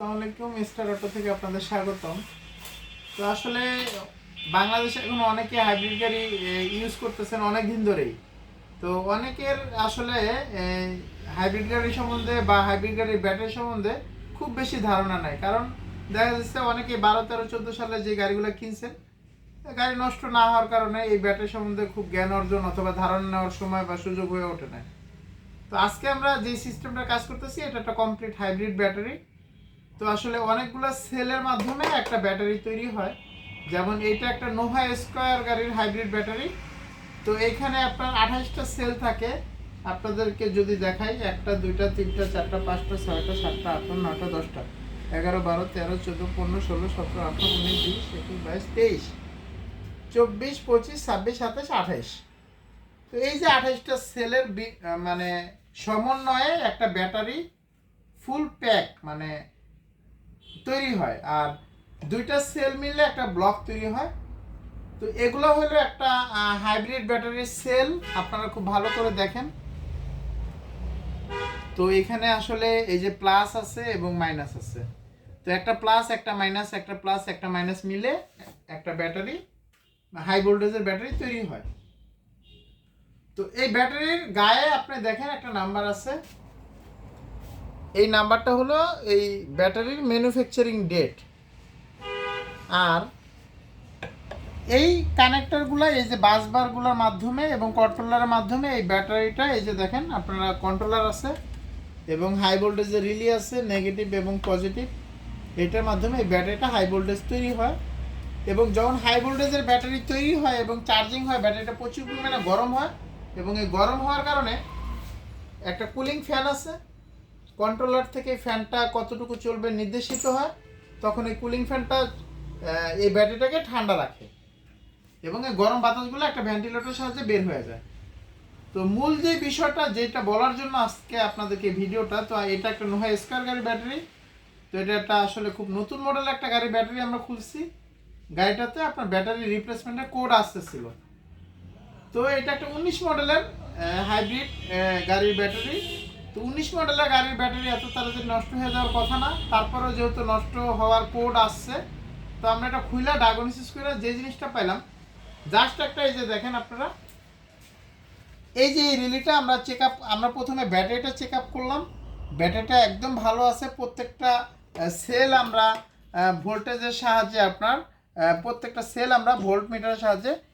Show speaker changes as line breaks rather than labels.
আসসালামু আলাইকুম, mister auto থেকে আপনাদের স্বাগতম। তো আসলে বাংলাদেশে এখন অনেকে হাইব্রিড গাড়ি ইউজ করতেছেন অনেক দিন ধরেই। তো অনেকের আসলে হাইব্রিড গাড়ি সম্বন্ধে বা হাইব্রিড গাড়ির ব্যাটারি সম্বন্ধে খুব বেশি ধারণা নাই। কারণ দেখা যাচ্ছে অনেকে 12, 13, 14 সালে যে গাড়িগুলো কিনছেন, গাড়ি নষ্ট না হওয়ার কারণে এই ব্যাটারি সম্বন্ধে খুব জ্ঞান অর্জন অথবা ধারণা নেওয়ার সময় বা সুযোগ হয়ে ওঠে না। তো আজকে আমরা যে সিস্টেমটা কাজ করতেছি এটা একটা কমপ্লিট হাইব্রিড ব্যাটারি। তো আসলে অনেকগুলো সেলের মাধ্যমে একটা ব্যাটারি তৈরি হয়। যেমন এটা একটা নোভা স্কয়ার গাড়ির হাইব্রিড ব্যাটারি। তো এখানে আপনার 28টা সেল থাকে। আপনাদেরকে যদি দেখাই, 1টা 2টা 3টা 4টা 5টা 6টা 7টা 8টা 9টা 10টা 11 12 13 14 15 16 17 18 19 20 21 22 23 24 25 26 27 28। তো এই যে 28টা সেলের মানে সমন্বয়ে একটা ব্যাটারি ফুল প্যাক মানে তৈরি হয়। আর দুইটা সেল মিললে একটা ব্লক তৈরি হয়। তো এগুলো হলো একটা হাইব্রিড ব্যাটারির সেল। আপনারা খুব ভালো করে দেখেন। তো এখানে আসলে এই যে প্লাস আছে এবং মাইনাস আছে। তো একটা প্লাস একটা মাইনাস, একটা প্লাস একটা মাইনাস মিলে একটা ব্যাটারি, হাই ভোল্টেজের ব্যাটারি তৈরি হয়। তো এই ব্যাটারির গায়ে আপনি দেখেন একটা নাম্বার আছে। এই নাম্বারটা হলো এই ব্যাটারির ম্যানুফ্যাকচারিং ডেট। আর এই কানেক্টরগুলো, এই যে বাসবারগুলোর মাধ্যমে এবং কন্ট্রোলারের মাধ্যমে এই ব্যাটারিটা, এই যে দেখেন আপনারা কন্ট্রোলার আছে এবং হাই ভোল্টেজের রিলি আছে, নেগেটিভ এবং পজিটিভ। এটার মাধ্যমে এই ব্যাটারিটা হাই ভোল্টেজ তৈরি হয়। এবং যখন হাই ভোল্টেজের ব্যাটারি তৈরি হয় এবং চার্জিং হয়, ব্যাটারিটা প্রচুর পরিমাণে গরম হয়। এবং এই গরম হওয়ার কারণে একটা কুলিং ফ্যান আছে, কন্ট্রোলার থেকে ফ্যানটা কতটুকু চলবে নির্দেশিত হয়। তখন এই কুলিং ফ্যানটা এই ব্যাটারিটাকে ঠান্ডা রাখে এবং এই গরম বাতাসগুলো একটা ভেন্টিলেটরের সাহায্যে বের হয়ে যায়। তো মূল যে বিষয়টা যেটা বলার জন্য আজকে আপনাদেরকে ভিডিওটা, তো এটা একটা নোভা স্কয়ার গাড়ি ব্যাটারি। তো এটা একটা আসলে খুব নতুন মডেলের একটা গাড়ি ব্যাটারি আমরা খুলছি। গাড়িটাতে আপনার ব্যাটারি রিপ্লেসমেন্টের কোড আসতেছিল। তো এটা একটা 19 মডেলের হাইব্রিড গাড়ির ব্যাটারি। তো 19 মডেলের গাড়ির ব্যাটারি এত তাড়াতাড়ি নষ্ট হয়ে যাওয়ার কথা না। তারপরেও যেহেতু নষ্ট হওয়ার কোড আসছে, তো আমরা এটা খুইলা ডায়াগনোসিস করে যে জিনিসটা পাইলাম, জাস্ট একটা, এই যে দেখেন আপনারা, এই যে এই রিলিটা আমরা প্রথমে ব্যাটারিটা চেক আপ করলাম। ব্যাটারিটা একদম ভালো আছে। প্রত্যেকটা সেল আমরা ভোল্টেজের সাহায্যে প্রত্যেকটা সেল আমরা ভোল্ট মিটারের সাহায্যে